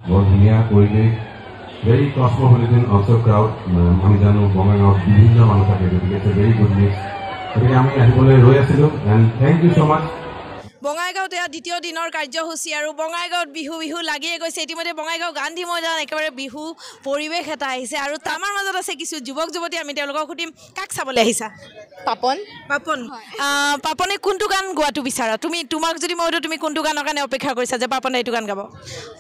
बहुत धुनिया परिवेश very cosmopolitan also crowd আমি জানো বঙাইগাঁৱত বিভিন্ন মানুহ থাকে গতিকে it's a very good mix গতিকে আমি আহিবলৈ ৰৈ আছিলো and thank you so much বঙাইগাঁৱত দ্বিতীয় দিনৰ কাৰ্যসূচী আৰু বঙাইগাঁৱত বিহু বিহু লাগিয়ে গৈছে ইতিমধ্যে বঙাইগাঁও গান্ধী ময়দান একেবাৰে বিহু পৰিৱেশ এটা আহিছে আৰু আমাৰ মাজত আছে কিছু যুৱক যুৱতী আমি তেওঁলোকক সুধিম কাক চাবলৈ আহিছা পাপন পাপনে কোনটো গান গোৱাটো বিচাৰা তোমাক যদি মই তুমি কোনটো গানৰ কাৰণে অপেক্ষা কৰিছা যে পাপনে এইটো গান গাব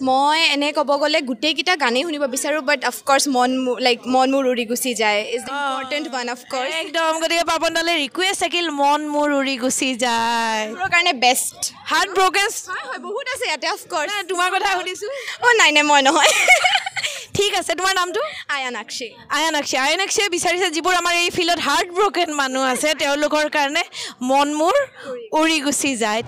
মই এনে ক'ব গ'লে গোটেইকেইটা গানেই শুনিব বিচাৰোঁ বাট অফক'ৰ্ছ মন মোৰ উৰি গুচি যায় is the important one of course একদম গতিকে পাপন দালে ৰিকুৱেষ্ট থাকিল মন মোৰ উৰি গুচি যায় মোৰ কাৰণে বেষ্ট হাৰ্ট ব্ৰকেন হয় বহুত আছে ইয়াতে অফক'ৰ্ছ তোমাৰ কথা সুধিছোঁ নাই মই নহয় ঠিক আছে তোমাৰ নামটো আয়ানাক্ষী বিচাৰিছে যিবোৰ আমাৰ এই ফিল্ডত হাৰ্ট ব্ৰকেন মানুহ আছে তেওঁলোকৰ কাৰণে মন মোৰ উৰি গুচি যায়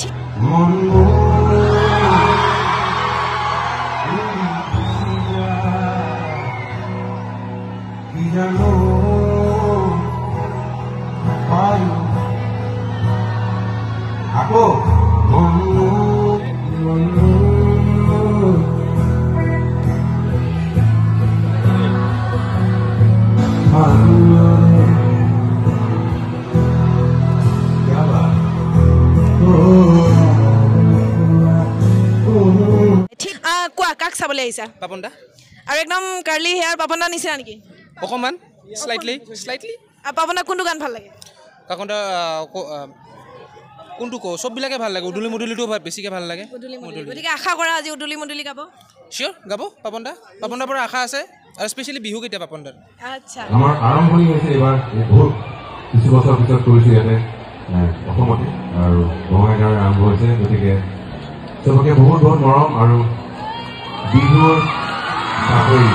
কোৱা কাক চাবলৈ আহিছা পাপন দা আৰু একদম কাৰ্লি হেয়াৰ পাপন দা নিচিনা নেকি অকমান স্লাইটলি পাপন দা কোনটো গান ভাল লাগে পাপন দা কোনটো চববিলাকে ভাল লাগে উদুলি মুদুলিটো বেছিকৈ ভাল লাগে গতিকে আশা কৰা আজি উদুলি মুদুলি গাব চিয়'ৰ গাব পাপন দাৰ পৰা আশা আছে আৰু স্পেচিয়েলি বিহু কেতিয়া পাপন দাৰ আচ্ছা আমাৰ আৰম্ভণি হৈছে এইবাৰ বহুত কিছু বছৰ পিছত কৰিছোঁ ইয়াতে অসমতে আৰু বঙাইগাঁৱৰ আৰম্ভ হৈছে গতিকে চবকে বহুত বহুত মৰম আৰু বিহুৰ চাকৰি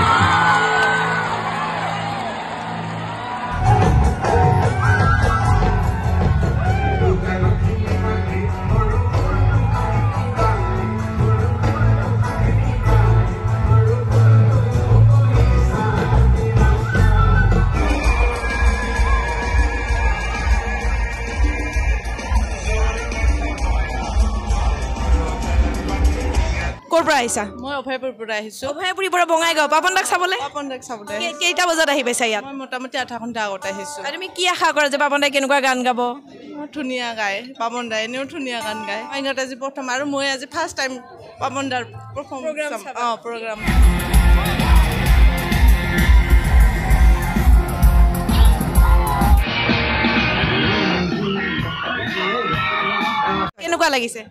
ক'ৰ পৰা আহিছা মই অভয়পুৰৰ পৰা আহিছোঁ অভয়পুৰীৰ পৰা বঙাইগাঁও পাপন দাক চাবলৈ কেইটা বজাত আহি পাইছা ইয়াত মই মোটামুটি আধা ঘণ্টা আগতে আহিছোঁ আৰু তুমি কি আশা কৰা যে পাপন দাই কেনেকুৱা গান গাব ধুনীয়া গায় পাপন দাই এনেও ধুনীয়া গান গায় আইনত আজি প্ৰথম আৰু মই আজি ফাৰ্ষ্ট টাইম পাপন দাৰ প্ৰগ্ৰাম কেনেকুৱা লাগিছে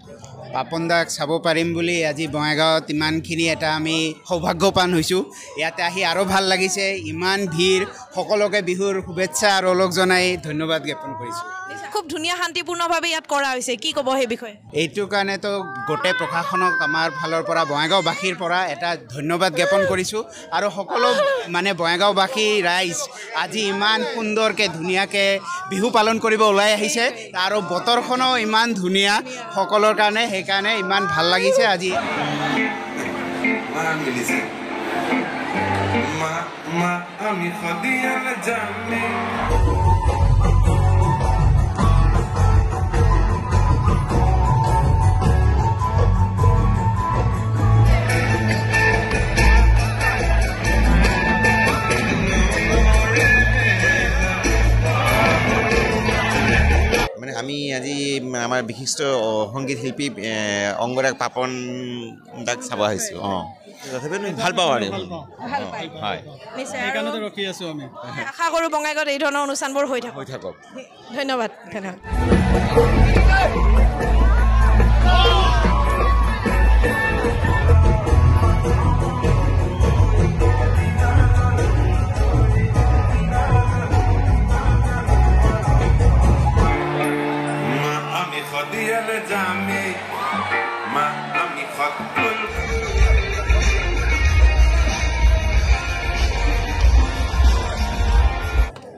পাপন দাক চাব পাৰিম বুলি আজি বঙাইগাঁৱত ইমানখিনি এটা আমি সৌভাগ্যৱান হৈছোঁ ইয়াতে আহি আৰু ভাল লাগিছে ইমান ভিৰ সকলোকে বিহুৰ শুভেচ্ছা আৰু ওলগ জনাই ধন্যবাদ জ্ঞাপন কৰিছোঁ খুব ধুনীয়া শান্তিপূৰ্ণভাৱে ইয়াত কৰা হৈছে কি ক'ব সেই বিষয়ে এইটো কাৰণেতো গোটেই প্ৰশাসনক আমাৰ ফালৰ পৰা বঙাইগাঁওবাসীৰ পৰা এটা ধন্যবাদ জ্ঞাপন কৰিছোঁ আৰু সকলো বঙাইগাঁওবাসী ৰাইজ আজি ইমান সুন্দৰকৈ ধুনীয়াকৈ বিহু পালন কৰিব ওলাই আহিছে আৰু বতৰখনো ইমান ধুনীয়া সকলৰ কাৰণে সেইকাৰণে ইমান ভাল লাগিছে আজি আমি আজি আমাৰ বিশিষ্ট সংগীত শিল্পী অংগৰাগ পাপন দাক চাব আহিছোঁ তথাপিও ভাল পাওঁ আৰু হয় আশা কৰোঁ বঙাইগাঁৱত এই ধৰণৰ অনুষ্ঠানবোৰ হৈ থাকক ধন্যবাদ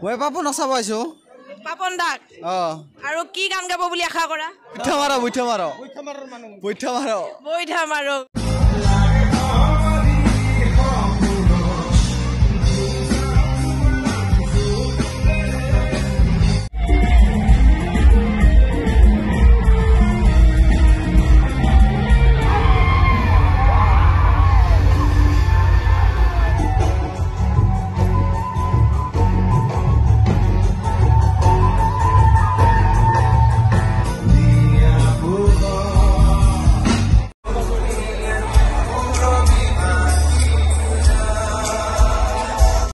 মই পাপন চাব আহিছোঁ পাপন দাক আৰু কি গান গাব বুলি আশা কৰা বৈঠা মাৰো